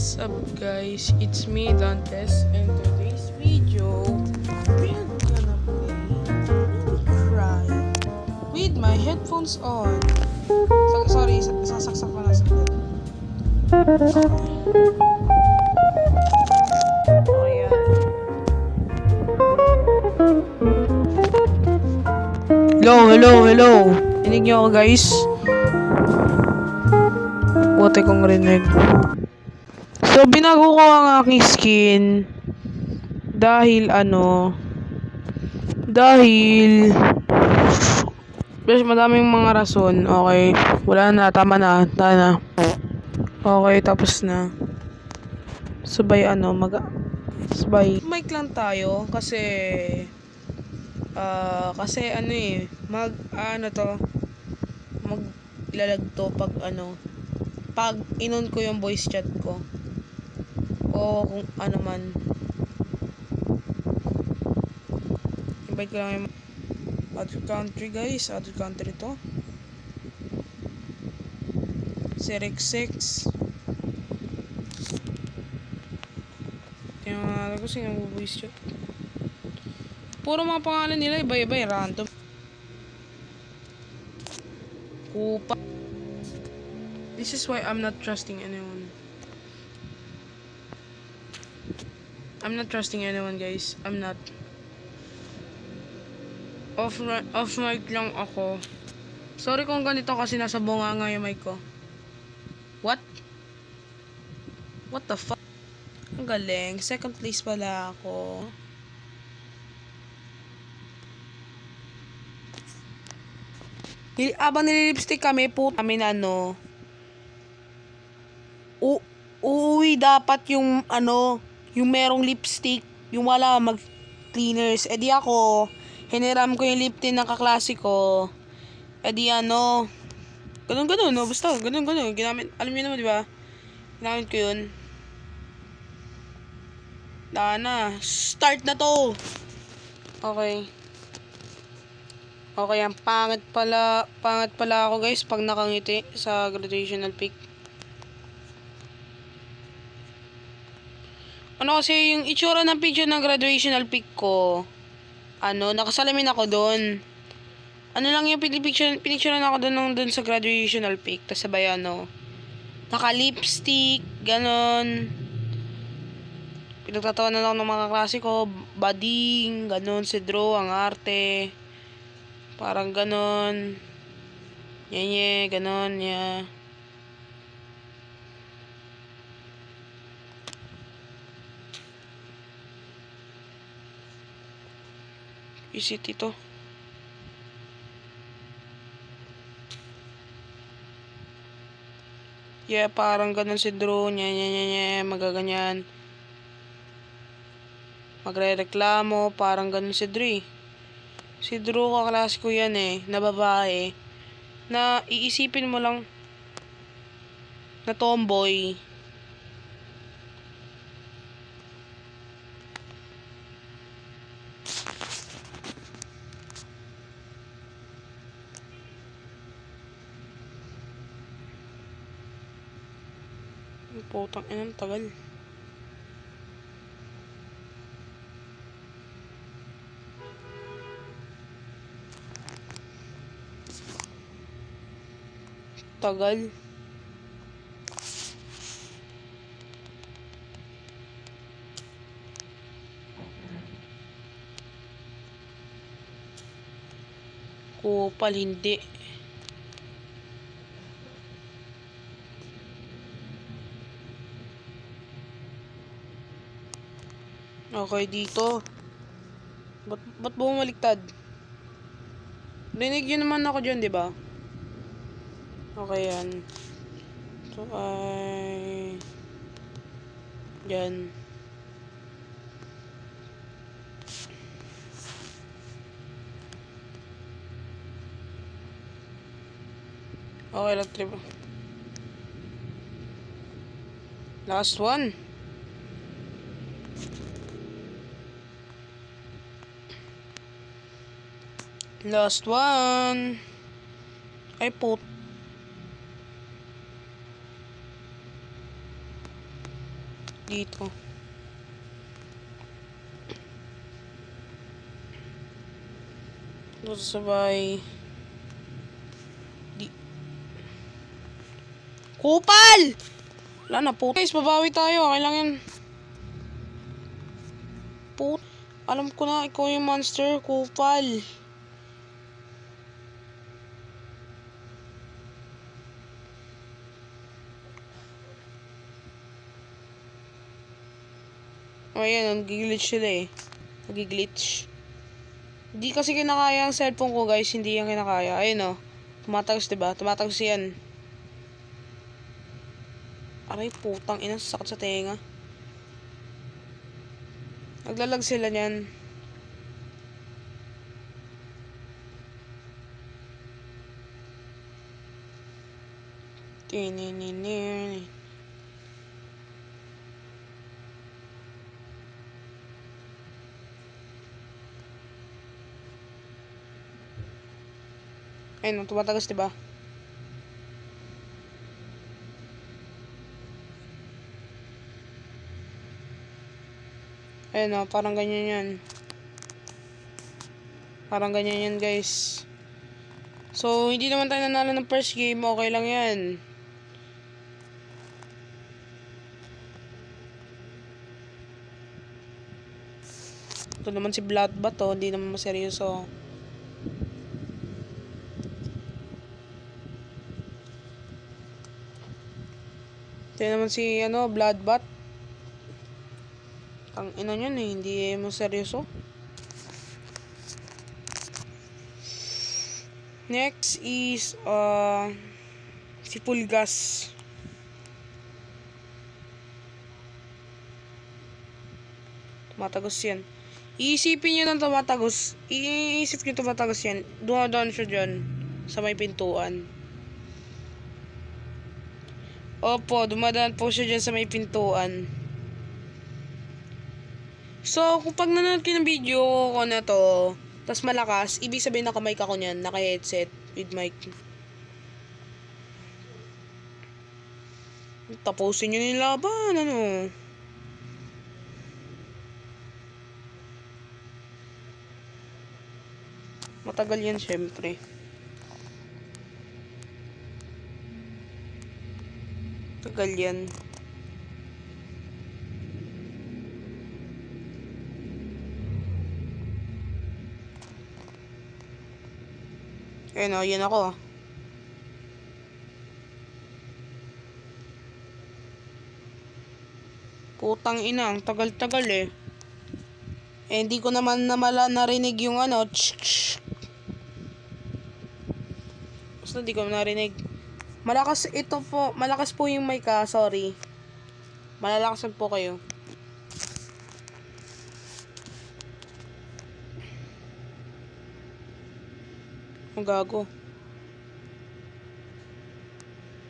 What's up guys, it's me Dantes, and today's video we're gonna play Baby Cry with my headphones on. Sorry, sasaksak ko na saglit. Hello. Inig niyo ako guys? Bote kong rinig. So, binago ko ang aking skin dahil mas madaming mga rason. Okay, wala na, tama na. Okay, tapos na. Sabay mic lang tayo kasi maglalag to pag inon ko yung voice chat ko o kung ano man. Invite ko lang yung other country guys, other country to. Serexex. Tingnan ko sino yung voice chat. Puro mga pangalan nila iba-iba, random. Kupa. This is why I'm not trusting anyone. I'm not trusting anyone guys. I'm not. Off mic lang ako. Sorry kung ganito kasi nasa bunganga yung mic ko. What the fuck? Ang galing. Second place pala ako. Abang nililipstick kami, kami uuwi dapat yung yung merong lipstick, yung wala mag-cleaners. E di ako, hiniram ko yung lip tint ng kaklase ko. E di ganun, no? Basta, ganun. Ginamit, alam niyo naman, di ba? Ginamit ko yun. Na, start na to! Okay, ang pangit pala ako guys pag nakangiti sa graduational pic. Kasi yung itsura ng picture ng graduational pic ko, nakasalamin ako doon. Lang yung pinicturean ako doon sa graduational pic. Tapos sabay naka-lipstick, ganon. Pinagtatawanan ako ng mga klase ko, bading, ganon, si Drew, ang arte. Parang ganon. Ganon, yeah. Visit ito. Yeah, parang ganon si Drew. Magaganyan. Magre-reklamo. Parang ganon si Drew. Si Drew, kaklase ko yan na babae. Na iisipin mo lang na tomboy. Putang inang tagal. Kupal, hindi. Okay, dito. Ba't bumaliktad? Rinig yun naman ako dyan, di ba? Okay, yan. So, yan. Okay, trip. Last one. Ay, dito. Dito sabay. Kupal! Wala na po. Guys, babawi tayo. Okay lang yan. Alam ko na, ikaw yung monster. Kupal. Ayan, nag-glitch sila eh. Nag-glitch. Hindi kasi kinakaya ang cellphone ko, guys. Hindi yan kinakaya. Ayun o. Tumatagos, diba? Tumatagos yan. Aray, putang ina. Sakit sa tenga. Naglalag sila niyan. Tinininin. Ayun, tumatagos, diba? Ayun o, parang ganyan yan. Parang ganyan yan, guys. So, hindi naman tayo nanalo ng first game. Okay lang yan. Ito naman si Bloodbath to. Hindi naman maseryoso. Ito naman si, Bloodbath. Ang ina niyan eh. Hindi maseryoso. Next is, si Pulgas. Tumatagos yan. Iisipin nyo ng tumatagos. Iisip nyo tumatagos yan. Dumadaan siya dyan. Sa may pintuan. Opo, dumadaan po siya dyan sa may pintuan. So, kung pag nanonood kayo ng video ko na to, tas malakas, ibig sabihin naka-mic ako niyan. Naka-headset with mic. Tapusin nyo yung laban, ano? Matagal yan, syempre. Tagal yan. Ayun o, yan ako. Putang ina, ang tagal-tagal eh. Eh, hindi ko naman narinig yung Basta hindi ko narinig. Malakas po yung mic ah, sorry. Malalakasan po kayo. Ang gago.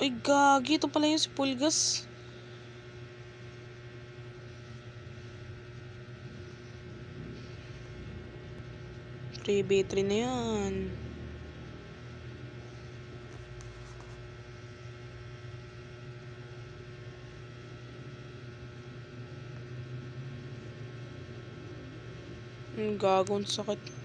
Uy, gagi. Ito pala yung si Pulgas. Battery na yan. Ang gago, ang sakit.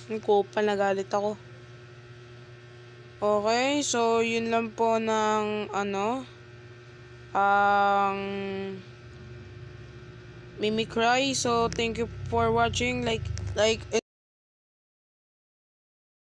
Ang kupal, nagalit ako. Okay, so yun lang po ng ang Mimicry. So thank you for watching. Like